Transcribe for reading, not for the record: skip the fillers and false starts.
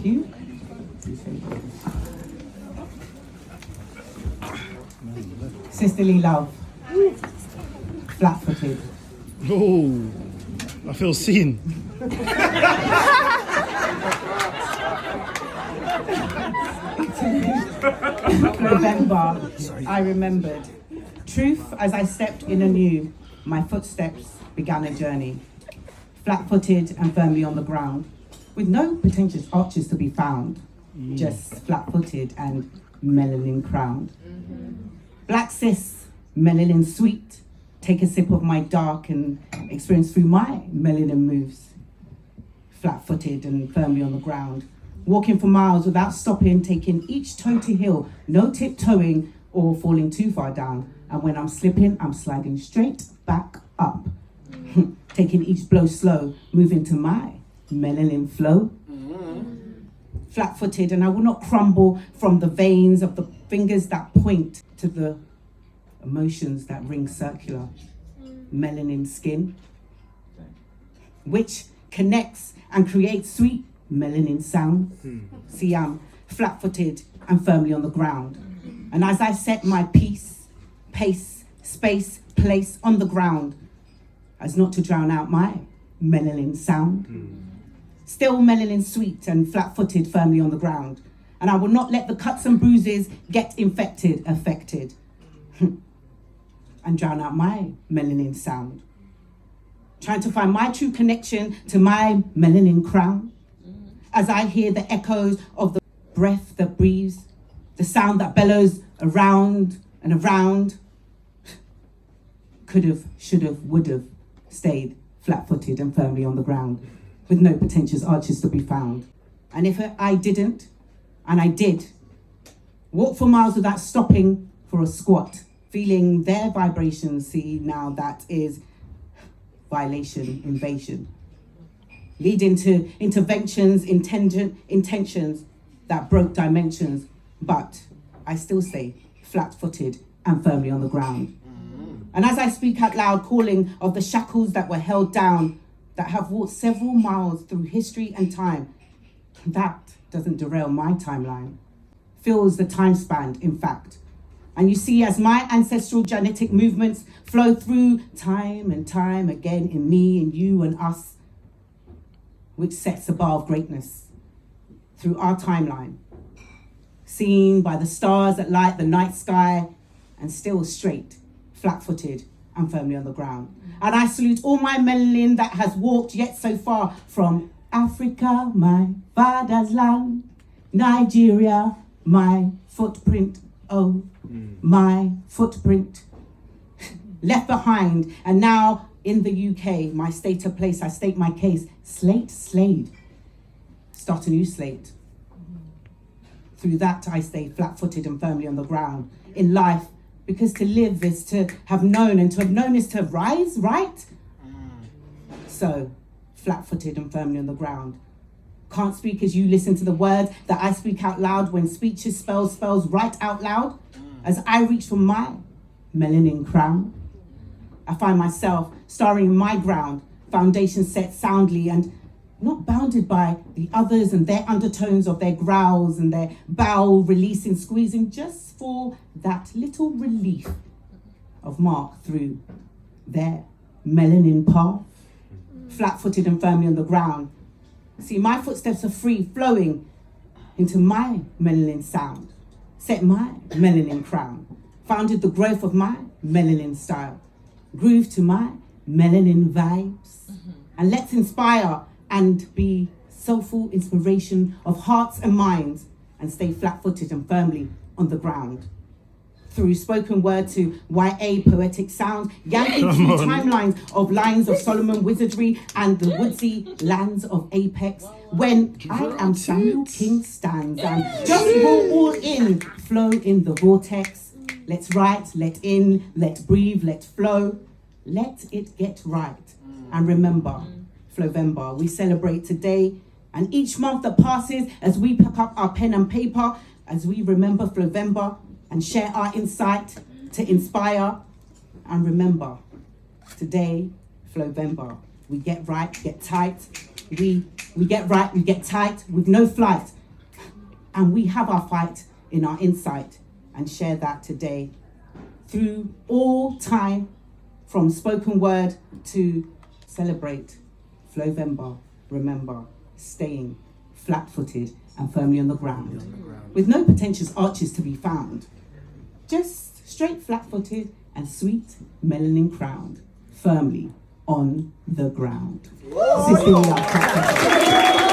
Thank you. Sizterly love. Flat-footed. Oh, I feel seen. November, I remembered. Truth, as I stepped in anew, my footsteps began a journey. Flat-footed and firmly on the ground, with no pretentious arches to be found, just flat-footed and melanin crowned. Black cis, melanin sweet, take a sip of my dark and experience through my melanin moves. Flat-footed and firmly on the ground, walking for miles without stopping, taking each toe to heel, no tiptoeing or falling too far down. And when I'm slipping, I'm sliding straight back up. Taking each blow slow, moving to my melanin flow. Flat-footed, and I will not crumble from the veins of the fingers that point to the emotions that ring circular. Melanin skin, which connects and creates sweet melanin sound. See, I'm flat-footed and firmly on the ground. And as I set my piece, pace, space, place on the ground, as not to drown out my melanin sound. Still melanin sweet and flat-footed, firmly on the ground. And I will not let the cuts and bruises get affected, and drown out my melanin sound. Trying to find my true connection to my melanin crown. As I hear the echoes of the breath that breathes, the sound that bellows around and around. Could've, should've, would've stayed flat-footed and firmly on the ground, with no pretentious arches to be found. And if I didn't, and I did, walk for miles without stopping for a squat, feeling their vibrations, see, now that is violation, invasion. Leading to interventions, intentions that broke dimensions, but I still stay flat-footed and firmly on the ground. And as I speak out loud, calling of the shackles that were held down, that have walked several miles through history and time, that doesn't derail my timeline. Fills the time span, in fact. And you see, as my ancestral genetic movements flow through time and time again in me and you and us, which sets a bar of greatness through our timeline, seen by the stars that light the night sky, and still straight, flat-footed and firmly on the ground. And I salute all my melanin that has walked yet so far, from Africa, my father's land, Nigeria, my footprint, oh, my footprint, left behind, and now in the UK, my state of place, I state my case, slate, start a new slate. Through that, I stay flat-footed and firmly on the ground in life, because to live is to have known, and to have known is to rise, right? So, flat-footed and firmly on the ground. Can't speak as you listen to the words that I speak out loud, when speech is spells right out loud. As I reach for my melanin crown, I find myself starring in my ground, foundation set soundly and not bounded by the others and their undertones of their growls and their bowel releasing, squeezing, just for that little relief of mark through their melanin path, flat-footed and firmly on the ground. See, my footsteps are free, flowing into my melanin sound, set my melanin crown, founded the growth of my melanin style, groove to my melanin vibes, and let's inspire and be soulful inspiration of hearts and minds, and stay flat-footed and firmly on the ground. Through spoken word to YA poetic sound, yanking through timelines of lines of Solomon wizardry and the woodsy lands of Apex, when I am Samuel King stands, and just roll all in, flow in the vortex. Let's write, let in, let breathe, let flow, let it get right. And remember, Flowember, we celebrate today and each month that passes, as we pick up our pen and paper, as we remember Flowember and share our insight to inspire. And remember, today, Flowember, we get right, get tight, we we get right, we get tight, with no flight. And we have our fight in our insight and share that today through all time, from spoken word to celebrate Flowember, remember, staying flat-footed and firmly on the ground, with no pretentious arches to be found, just straight flat-footed and sweet melanin crowned, firmly on the ground. Sizterly.